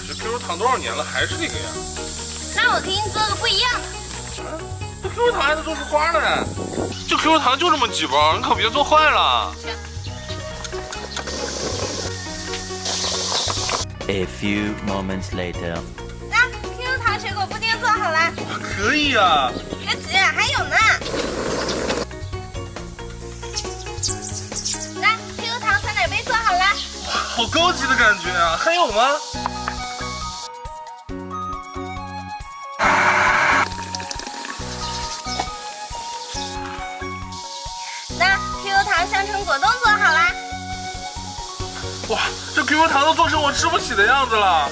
这 QQ 糖多少年了，还是这个呀？那我给你做个不一样的。这 QQ 糖还能做出花来？这 QQ 糖就这么几包，你可别做坏了。A few moments later. 那 QQ 糖水果布丁做好了。可以呀。别急，还有呢。那 QQ 糖酸奶杯做好了。好高级的感觉啊！还有吗？那 QQ 糖香橙果冻做好啦。哇，这 QQ 糖都做成我吃不起的样子了。